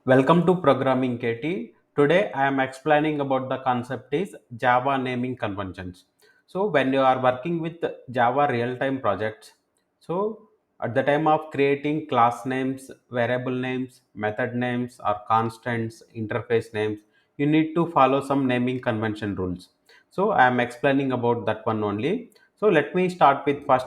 Welcome to Programming KT. Today I am explaining about the concept is Java naming conventions. So when you are working with Java real-time projects, so at the time of creating class names, variable names, method names or constants, interface names, you need to follow some naming convention rules. So I am explaining about that one only. So let me start with first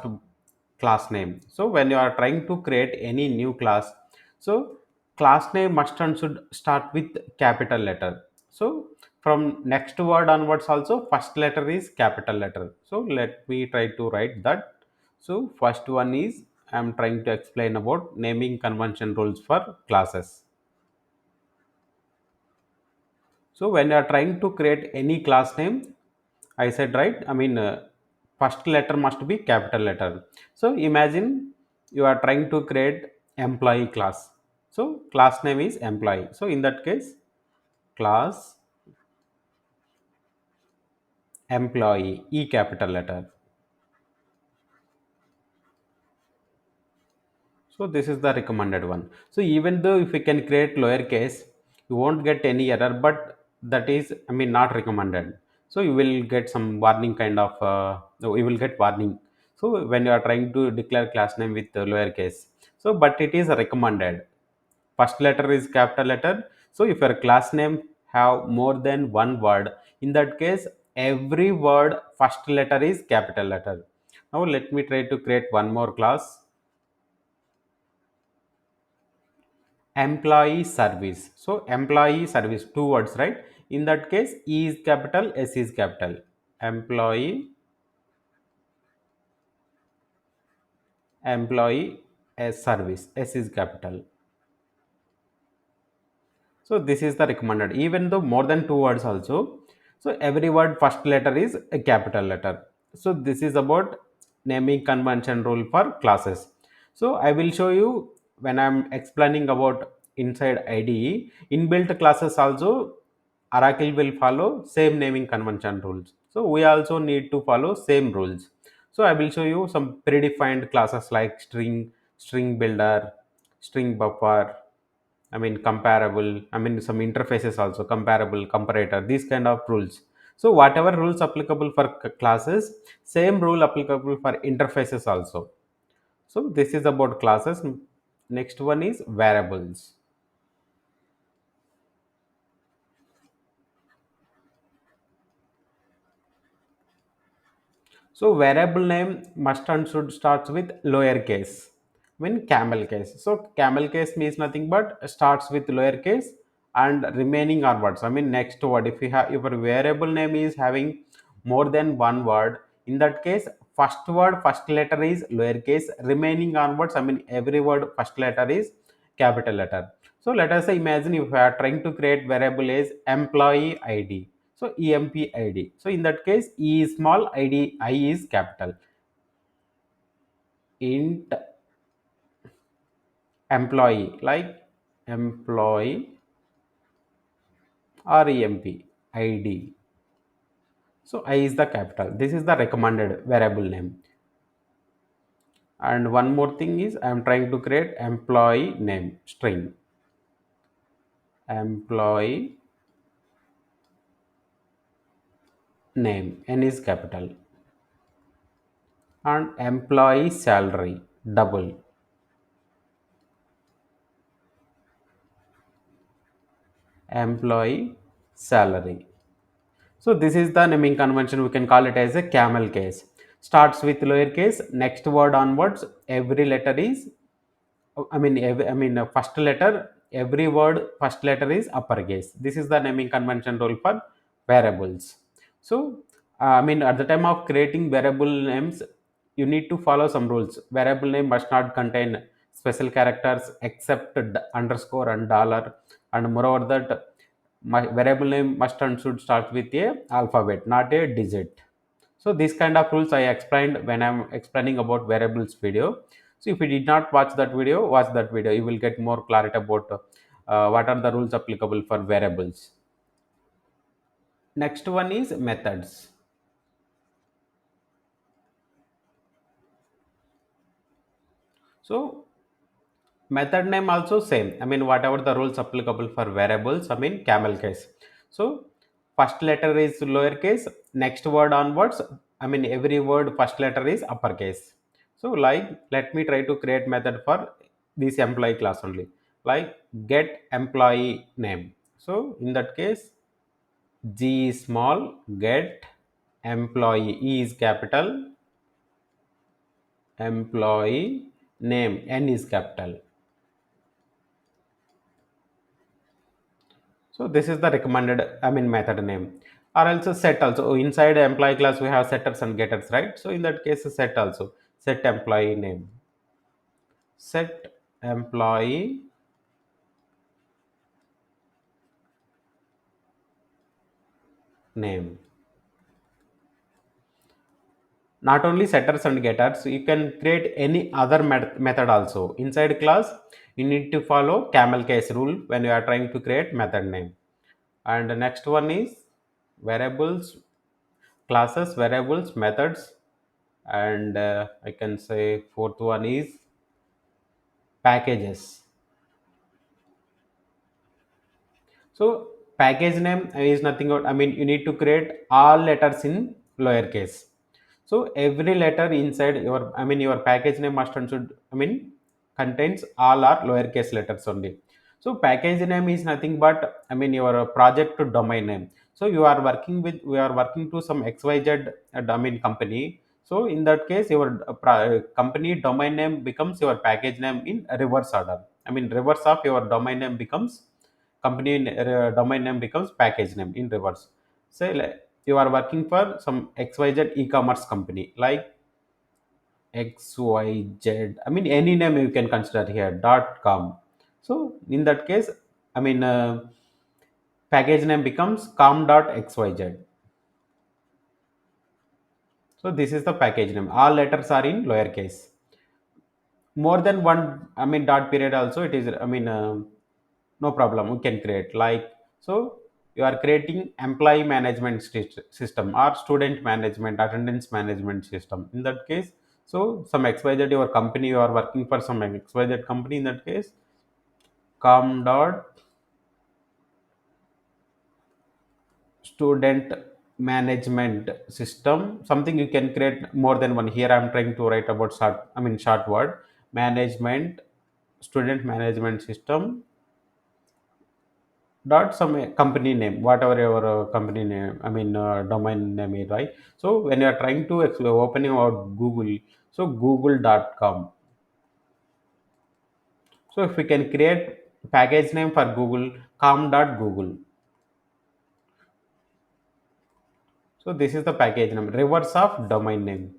class name. So when you are trying to create any new class, so class name must and should start with capital letter. So from next word onwards also first letter is capital letter. So let me try to write that. So first one is I am trying to explain about naming convention rules for classes. So when you are trying to create any class name, I said right. First letter must be capital letter. So imagine you are trying to create employee class. So class name is employee. So in that case, class employee E capital letter. So this is the recommended one. So even though if we can create lowercase, you won't get any error, but that is, not recommended. So you will get some warning kind of, no, you will get warning. So when you are trying to declare class name with lowercase, so but it is recommended. First letter is capital letter. So if your class name have more than one word, in that case, every word first letter is capital letter. Now let me try to create one more class. Employee service. So employee service, two words, right? In that case, E is capital, S is capital. Employee employee S service, S is capital. So this is the recommended, even though more than two words also. So every word first letter is a capital letter. So this is about naming convention rule for classes. So I will show you when I'm explaining about inside IDE inbuilt classes also. Oracle will follow same naming convention rules, so we also need to follow same rules. So I will show you some predefined classes like string, string builder, string buffer, comparable. Some interfaces also comparable, comparator, these kind of rules. So whatever rules applicable for classes, same rule applicable for interfaces also. So this is about classes. Next one is variables. So variable name must and should starts with lowercase. Camel case. So camel case means nothing but starts with lowercase and remaining are words. Next word. If your variable name is having more than one word, in that case, first word first letter is lowercase. Remaining onwards, every word first letter is capital letter. So let us say imagine if we are trying to create variable as employee ID. So EMPID. So in that case, E is small, ID I is capital. Int employee, like employee or EMP ID. So I is the capital. This is the recommended variable name. And one more thing is I am trying to create employee name string. Employee name N is capital. And employee salary double. Employee salary. So this is the naming convention. We can call it as a camel case. Starts with lowercase. Next word onwards, every letter is. First letter. Every word first letter is uppercase. This is the naming convention rule for variables. So at the time of creating variable names, you need to follow some rules. Variable name must not contain special characters except underscore and dollar, and moreover that my variable name must and should start with a alphabet, not a digit. So these kind of rules I explained when I'm explaining about variables video. So if you did not watch that video, watch that video, you will get more clarity about what are the rules applicable for variables. Next one is methods. So Method name also same. I mean, whatever the rules applicable for variables, I mean camel case. So first letter is lowercase, next word onwards, I mean every word first letter is uppercase. So like let me try to create method for this employee class only. Like get employee name. So in that case, G is small, get employee, E is capital, employee name, N is capital. So this is the recommended, I mean method name. Or also set also. Inside employee class we have setters and getters, right? So in that case set also. Set employee name. Set employee name. Not only setters and getters, you can create any other method also. Inside class, you need to follow camel case rule when you are trying to create method name. And the next one is variables, classes, variables, methods, and I can say fourth one is packages. So package name is nothing but, I mean you need to create all letters in lowercase. So every letter inside your, I mean your package name must and should, I mean contains all are lowercase letters only. So package name is nothing but, I mean your project domain name. So you are working with, we are working to some xyz domain company. So in that case your company domain name becomes your package name in reverse order. I mean reverse of your domain name becomes company domain name becomes package name in reverse. Say like you are working for some xyz e-commerce company like xyz, I mean any name you can consider here .com. So in that case, I mean package name becomes com.xyz. So this is the package name, all letters are in lowercase. More than one, I mean dot period also it is, I mean no problem, we can create like. So you are creating employee management system or student management, attendance management system in that case. So some xyz your company, you are working for some xyz company, in that case com dot student management system, something you can create more than one. Here I'm trying to write about short, I mean short word, management, student management system dot some company name, whatever your company name, I mean domain name is, right? So when you are trying to opening out google, so google.com. So if we can create package name for google, com.google. So this is the package name, reverse of domain name.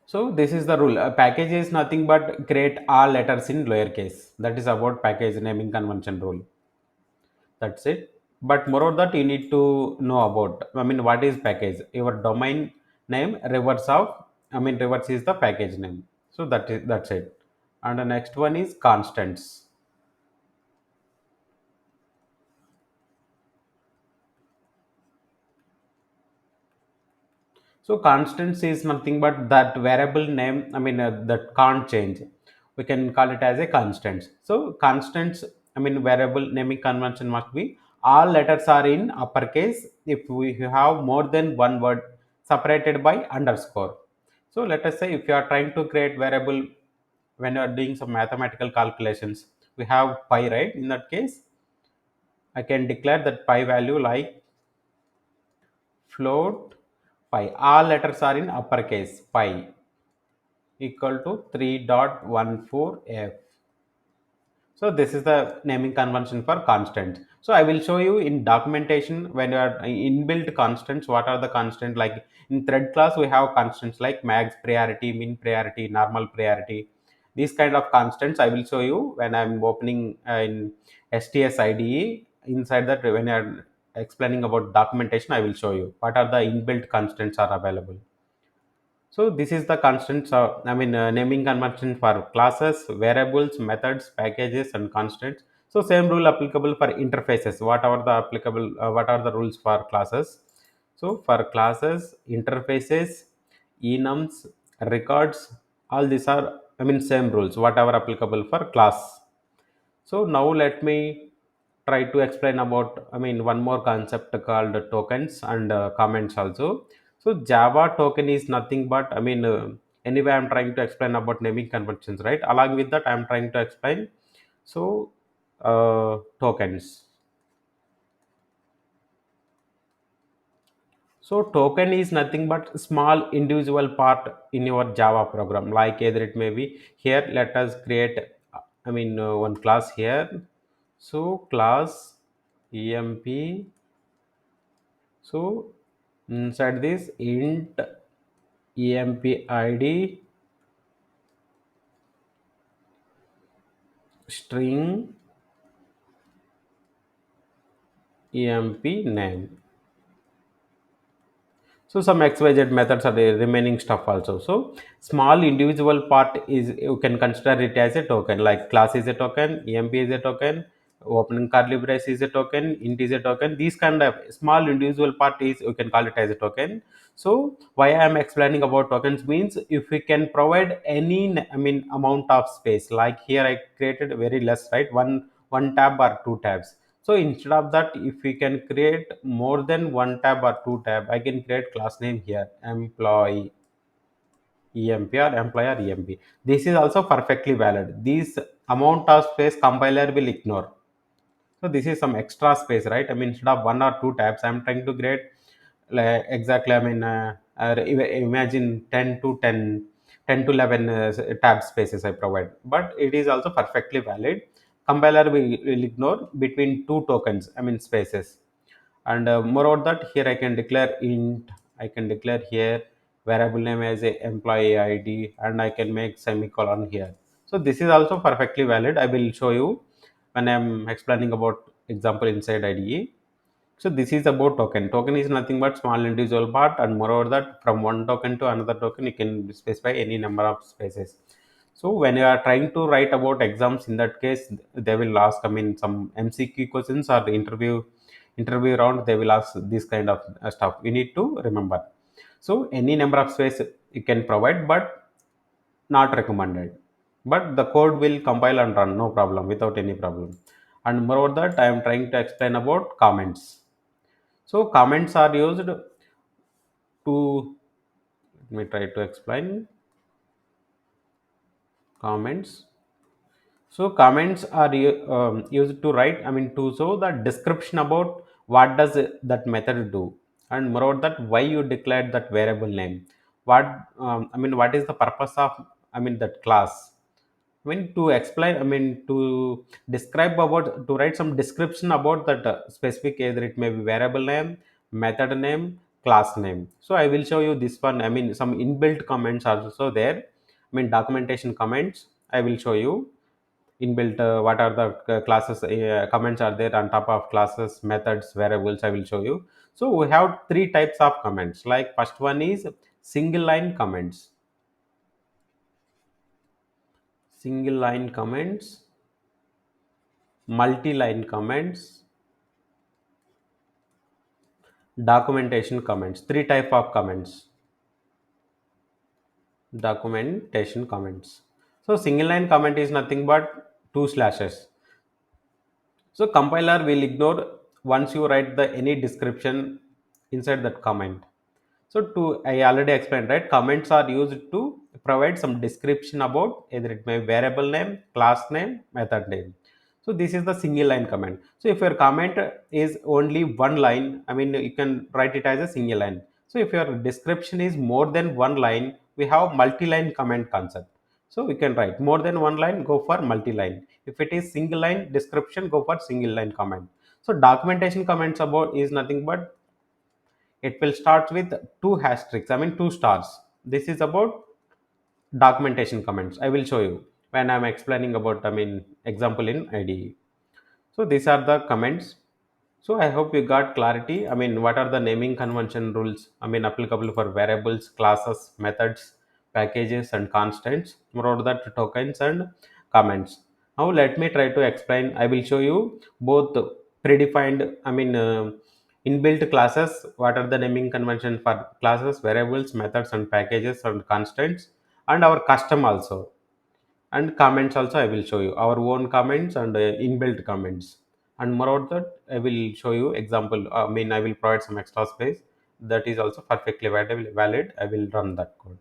So this is the rule. A package is nothing but create all letters in lowercase. That is about package naming convention rule. That's it. But more of that you need to know about. I mean, what is package? Your domain name reverse of. I mean, reverse is the package name. So that's it. And the next one is constants. So constants is nothing but that variable name. I mean that can't change. We can call it as a constant. So constants, I mean variable naming convention must be all letters are in uppercase if we have more than one word separated by underscore. So let us say if you are trying to create variable when you are doing some mathematical calculations, we have pi, right? In that case, I can declare that pi value like float pi. All letters are in uppercase pi equal to 3.14f. So this is the naming convention for constants. So I will show you in documentation when you are inbuilt constants. What are the constants? Like in thread class, we have constants like max priority, min priority, normal priority. These kind of constants I will show you when I'm opening in STS IDE. Inside that, when you're explaining about documentation, I will show you what are the inbuilt constants are available. So this is the constants of, I mean naming convention for classes, variables, methods, packages, and constants. So same rule applicable for interfaces. What are the applicable? What are the rules for classes? So for classes, interfaces, enums, records, All these are, I mean, same rules whatever applicable for class. So now let me try to explain about, I mean, one more concept called tokens and comments also. So Java token is nothing but, I mean, anyway I'm trying to explain about naming conventions, right? Along with that I'm trying to explain. So tokens. So token is nothing but small individual part in your Java program. Like either it may be here. Let us create, I mean, one class here. So class emp. So inside this int emp id string emp name. So some XYZ methods are the remaining stuff also. So small individual part is, you can consider it as a token. Like class is a token, EMP is a token, opening curly brace is a token, int is a token. These kind of small individual part is, you can call it as a token. So why I am explaining about tokens means, if we can provide any, I mean, amount of space. Like here I created very less, right? One tab or two tabs. So instead of that, if we can create more than one tab or two tab, I can create class name here, employee emp or employer emp. This is also perfectly valid. This amount of space compiler will ignore. So this is some extra space, right? I mean, instead of one or two tabs, I'm trying to create like exactly, I mean, imagine 10 to 10, 10 to 11 tab spaces I provide, but it is also perfectly valid. Compiler will ignore between two tokens, I mean, spaces. And moreover that, here I can declare int, I can declare here variable name as a employee id, and I can make semicolon here. So this is also perfectly valid. I will show you when I'm explaining about example inside IDE. So this is about token. Token is nothing but small individual part, and moreover that, from one token to another token, you can specify any number of spaces. So when you are trying to write about exams, in that case, they will ask, I mean, some MCQ questions or the interview round, they will ask this kind of stuff. You need to remember. So any number of space you can provide, but not recommended. But the code will compile and run, no problem, without any problem. And moreover that, I am trying to explain about comments. So comments are used to, let me try to explain comments. So comments are used to write, I mean, to show the description about what does that method do, and moreover that, why you declared that variable name, what, I mean, what is the purpose of, I mean, that class. I mean, to explain, I mean, to describe about, to write some description about that specific, either it may be variable name, method name, class name. So I will show you this one. I mean, some inbuilt comments are also there. I mean, documentation comments. I will show you inbuilt. What are the classes? Comments are there on top of classes, methods, variables. I will show you. So we have three types of comments. Like first one is single line comments. Single line comments, multi-line comments, documentation comments. Three type of comments. Documentation comments. So single line comment is nothing but two slashes. So compiler will ignore once you write the any description inside that comment. So to, I already explained, right? Comments are used to provide some description about either it may be variable name, class name, method name. So this is the single line comment. So if your comment is only one line, I mean, you can write it as a single line. So if your description is more than one line, we have multi-line comment concept. So we can write more than one line, go for multi-line. If it is single line description, go for single line comment. So documentation comments about is nothing but, it will start with two asterisks, I mean two stars. This is about documentation comments. I will show you when I'm explaining about, I mean, example in IDE. So these are the comments. So I hope you got clarity. I mean, what are the naming convention rules? I mean, applicable for variables, classes, methods, packages, and constants. Moreover, that tokens and comments. Now let me try to explain. I will show you both predefined, I mean, inbuilt classes. What are the naming convention for classes, variables, methods, and packages and constants? and our custom also, and comments also I will show you our own comments and inbuilt comments. And moreover that I will show you example, I mean I will provide some extra space that is also perfectly valid. I will run that code.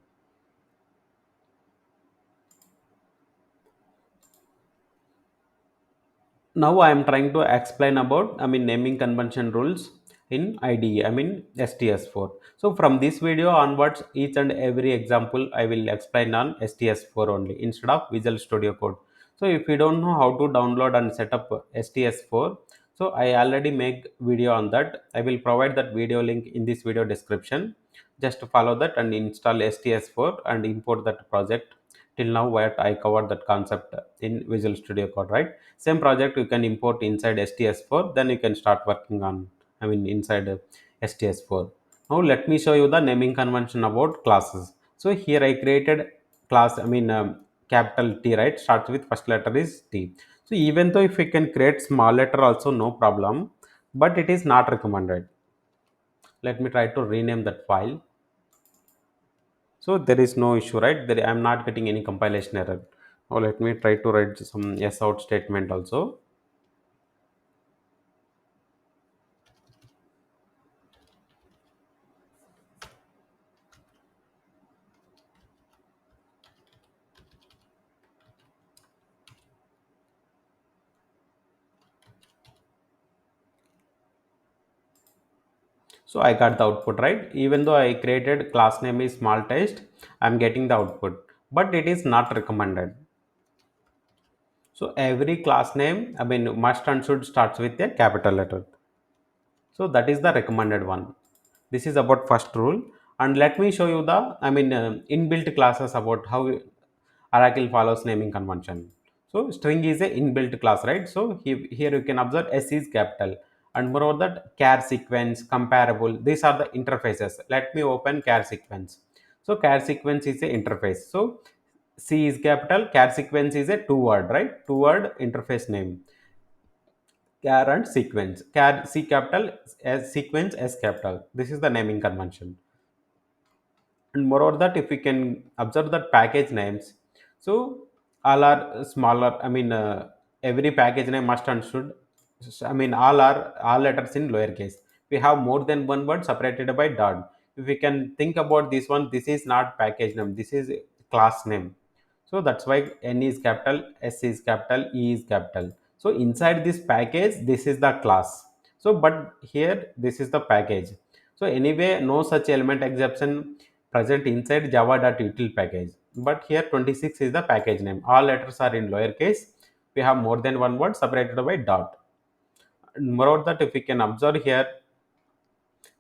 Now I am trying to explain about, I mean, naming convention rules in IDE, I mean STS4. So from this video onwards, each and every example I will explain on STS4 only instead of Visual Studio Code. So if you don't know how to download and set up STS4, so I already make video on that. I will provide that video link in this video description. Just follow that and install STS4 and import that project. Till now what I covered that concept in Visual Studio Code, right? Same project you can import inside STS4, then you can start working on, I mean, inside STS4. Now let me show you the naming convention about classes. So here I created class, I mean, capital T, right? Starts with first letter is T. So even though if we can create small letter also, no problem, but it is not recommended. Let me try to rename that file. So there is no issue, right? There I am not getting any compilation error. Now let me try to write some yes out statement also. So I got the output, right? Even though I created class name is small test, I'm getting the output, but it is not recommended. So every class name, I mean, must and should starts with a capital letter. So that is the recommended one. This is about first rule. And let me show you the, I mean, inbuilt classes about how Oracle follows naming convention. So string is a inbuilt class, right? So here you can observe S is capital, and moreover that char sequence, comparable, these are the interfaces. Let me open char sequence. So char sequence is a interface. So C is capital, char sequence is a two word, right? Two word interface name. Char and sequence. Char C capital, S sequence S capital. This is the naming convention. And moreover that if we can observe that package names, so all are smaller, I mean, every package name must and should, I mean, all letters in lowercase. We have more than one word separated by dot. If we can think about this one, this is not package name, this is class name. So that's why N is capital, S is capital, E is capital. So inside this package, this is the class. So but here this is the package. So anyway, no such element exception present inside java.util package. But here 26 is the package name. All letters are in lowercase. We have more than one word separated by dot. Moreover that if we can observe here,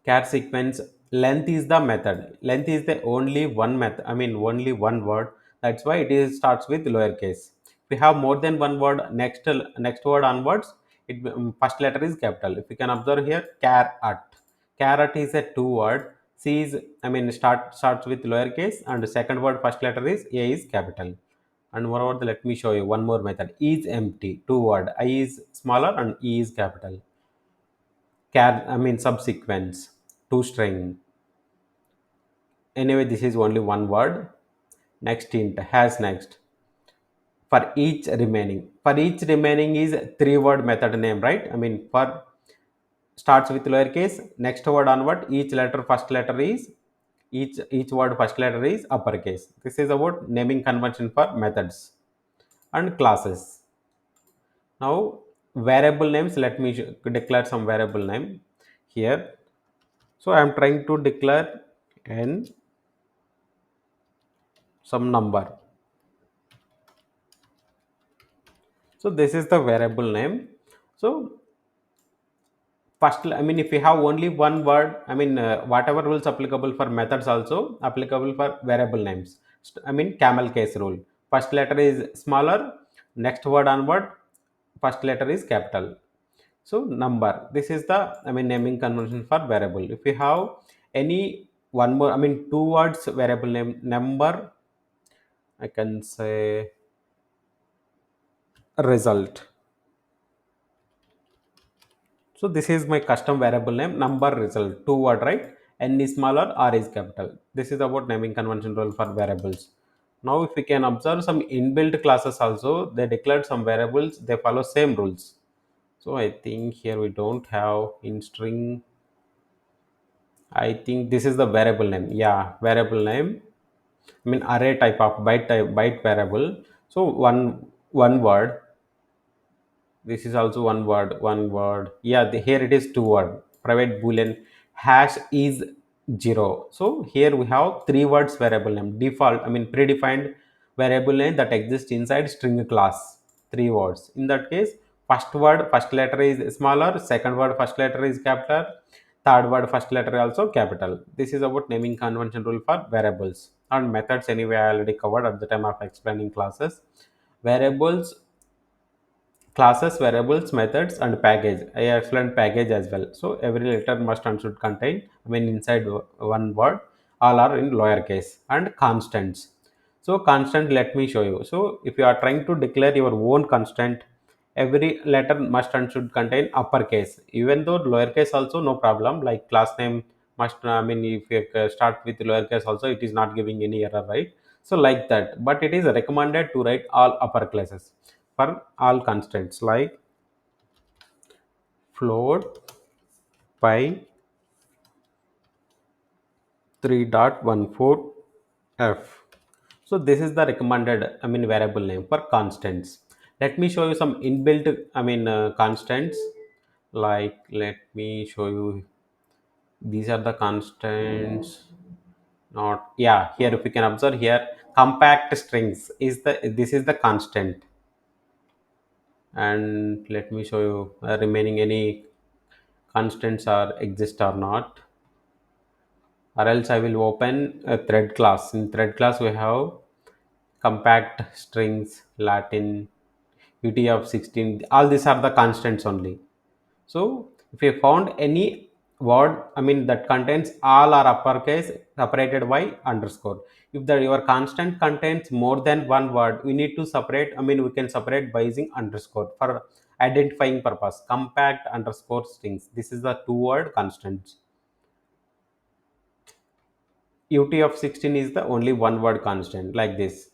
char sequence length is the method. Length is the only one method, I mean only one word. That's why it is starts with lowercase. We have more than one word, next word onwards, it first letter is capital. If you can observe here, carrot is a two word. C is, I mean, starts with lowercase, and the second word first letter is A is capital. And moreover let me show you one more method, is empty, two word. I is smaller and E is capital. I mean subsequence, to string. Anyway, this is only one word. Next int has next. For each remaining. For each remaining is three word method name, right? I mean, for starts with lowercase, next word onward, each letter first letter is, each word first letter is uppercase. This is about naming convention for methods and classes. Now variable names, let me declare some variable name here. So I am trying to declare n some number. So this is the variable name. So first, I mean, if we have only one word, I mean, whatever rules applicable for methods also applicable for variable names. I mean, camel case rule, first letter is smaller, next word onward first letter is capital. So number, this is the, I mean, naming convention for variable. If we have any one more, I mean, two words variable name number, I can say result. So this is my custom variable name, number result, two word, right? N is smaller, R is capital. This is about naming convention rule for variables. Now if we can observe some inbuilt classes also, they declared some variables, they follow same rules. So I think here we don't have in string. I think this is the variable name. Yeah, variable name. I mean array type byte variable. So one word. This is also one word. Yeah, here it is two word. Private boolean hash is zero. So here we have three words variable name. Default, I mean predefined variable name that exists inside string class. Three words. In that case, first word first letter is smaller, second word first letter is capital, third word first letter also capital. This is about naming convention rule for variables. And methods anyway I already covered at the time of explaining classes. Variables, classes, variables, methods, and package. I explained package as well. So every letter must and should contain, I mean inside one word, all are in lowercase. And constants. So constant, let me show you. So if you are trying to declare your own constant, every letter must and should contain uppercase. Even though lowercase also no problem, like class name must, I mean if you start with lowercase also, it is not giving any error, right? So like that, but it is recommended to write all upper classes for all constants like float pi 3.14 f. So this is the recommended, I mean variable name for constants. Let me show you some inbuilt, I mean constants. Like let me show you, these are the constants. Not, yeah, here if you can observe here, compact strings is the, this is the constant. And let me show you remaining any constants are exist or not, or else I will open a thread class. In thread class we have compact strings, Latin, UT of 16, all these are the constants only. So if you found any word, I mean that contains all are uppercase separated by underscore. If the your constant contains more than one word, we need to separate. I mean we can separate by using underscore for identifying purpose. Compact underscore strings. This is the two word constants. UT of 16 is the only one word constant like this.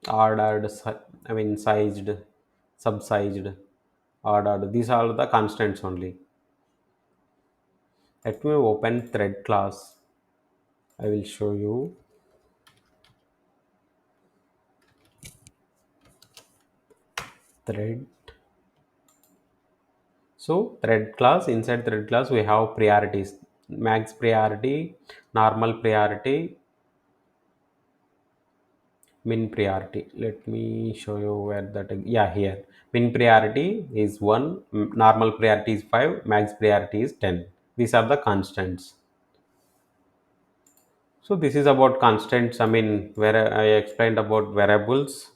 Ordered, I mean sized, subsized, ordered. These are the constants only. Let me open thread class. I will show you thread. So thread class, inside thread class we have priorities: max priority, normal priority, min priority. Let me show you where that, yeah, here min priority is 1, normal priority is 5, max priority is 10. These are the constants. So this is about constants. I mean, where I explained about variables,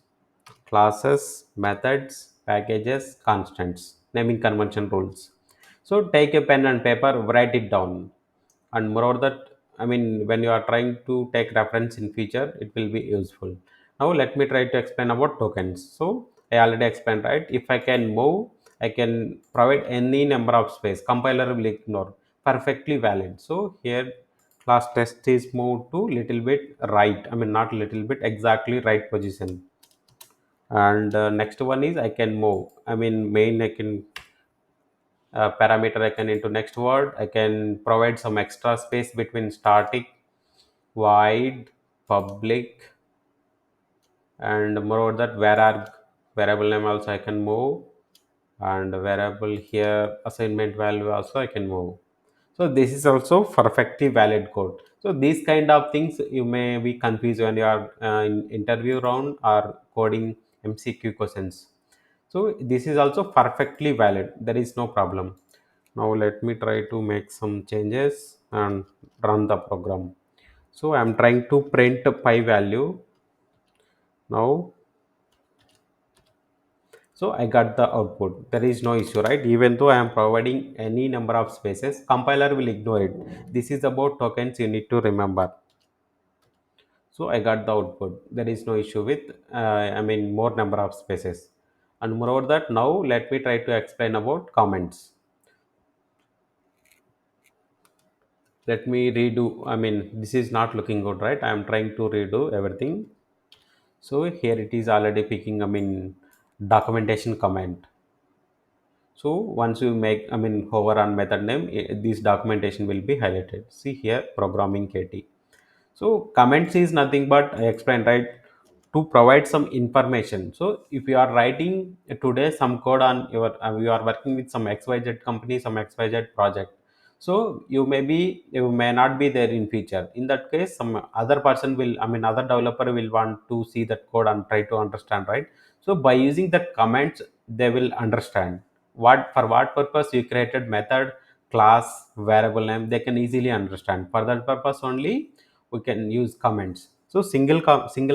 classes, methods, packages, constants, naming convention rules. So take a pen and paper, write it down. And moreover that, I mean, when you are trying to take reference in future, it will be useful. Now let me try to explain about tokens. So I already explained, right? If I can move, I can provide any number of space. Compiler will ignore. Perfectly valid. So here class test is moved to little bit right. I mean not little bit, exactly right position. And next one is I can move. I mean main I can parameter I can into next word. I can provide some extra space between static, void, public, and moreover that vararg variable name also I can move, and variable here assignment value also I can move. So this is also perfectly valid code. So these kind of things you may be confused when you are in interview round or coding MCQ questions. So this is also perfectly valid. There is no problem. Now let me try to make some changes and run the program. So I am trying to print pi value now. So I got the output. There is no issue, right? Even though I am providing any number of spaces, compiler will ignore it. This is about tokens you need to remember. So I got the output. There is no issue with, I mean, more number of spaces. And moreover that, now let me try to explain about comments. Let me redo. I mean, this is not looking good, right? I am trying to redo everything. So here it is already picking, I mean, documentation comment. So once you make, I mean, hover on method name, this documentation will be highlighted. See here, programming KT. So comments is nothing but I explained, right, to provide some information. So if you are writing today some code on your, you are working with some XYZ company, some XYZ project. So you may not be there in future. In that case, some other person will, I mean, other developer will want to see that code and try to understand, right? So by using that comments, they will understand what for what purpose you created method, class, variable name. They can easily understand. For that purpose only we can use comments. So single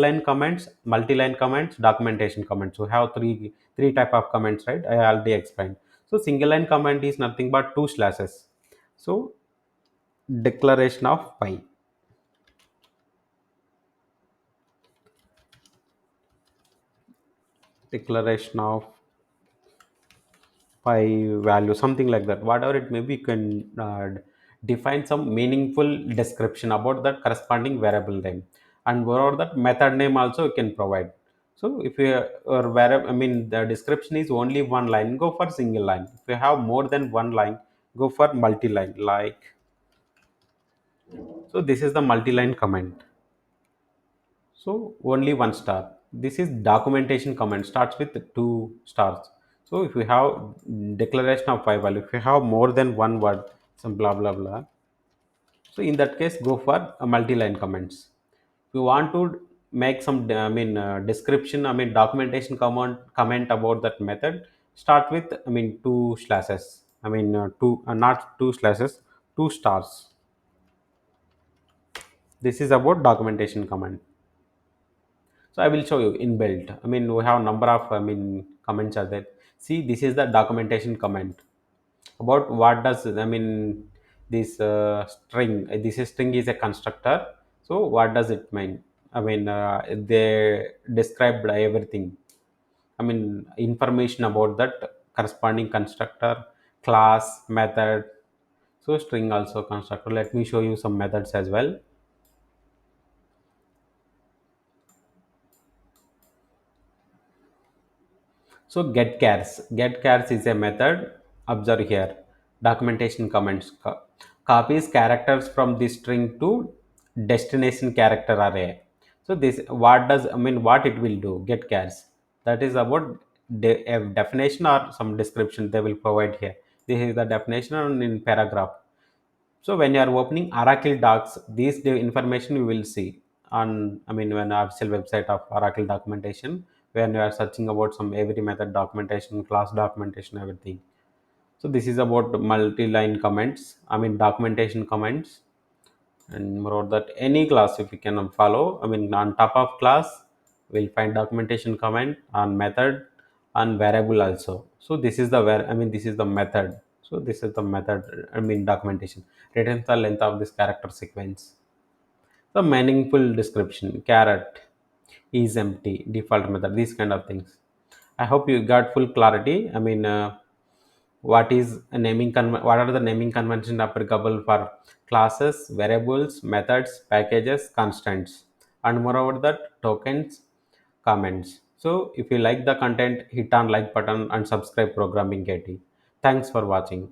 line comments, multi line comments, documentation comments. We have three type of comments, right? I already explained. So single line comment is nothing but two slashes. So declaration of pi, declaration of pi value, something like that, whatever it may be. You can define some meaningful description about that corresponding variable name, and moreover that method name also you can provide. So if you or variable, I mean, the description is only one line, go for single line. If you have more than one line, go for multi line, like. So this is the multi line comment. So only one star. This is documentation comment, starts with two stars. So if you have declaration of pi value, if you have more than one word, some blah blah blah. So in that case, go for a multi-line comments. If you want to make some, I mean, description, I mean, documentation comment about that method, start with, I mean, two slashes. I mean, two, not two slashes, two stars. This is about documentation comment. So I will show you inbuilt. I mean, we have number of, I mean, comments are there. See, this is the documentation comment about what does, I mean, this string, this string is a constructor. So what does it mean? I mean, they described everything. I mean, information about that corresponding constructor, class, method. So string also constructor. Let me show you some methods as well. So get chars is a method. Observe here, documentation comments copies characters from the string to destination character array. So this what does, I mean, what it will do? Get chars. That is about a definition or some description they will provide here. This is the definition in paragraph. So when you are opening Oracle Docs, these the information you will see on, I mean, when official website of Oracle documentation, when you are searching about some every method documentation, class documentation, everything. So this is about multi-line comments, I mean, documentation comments. And moreover that any class if you can follow, I mean, on top of class we'll find documentation comment on method and variable also. So this is the where, I mean, this is the method. So this is the method, I mean, documentation returns the length of this character sequence. The meaningful description, caret is empty, default method, these kind of things. I hope you got full clarity. I mean, what is a what are the naming conventions applicable for classes, variables, methods, packages, constants, and moreover that tokens, comments. So if you like the content, hit on like button and subscribe programming KT. Thanks for watching.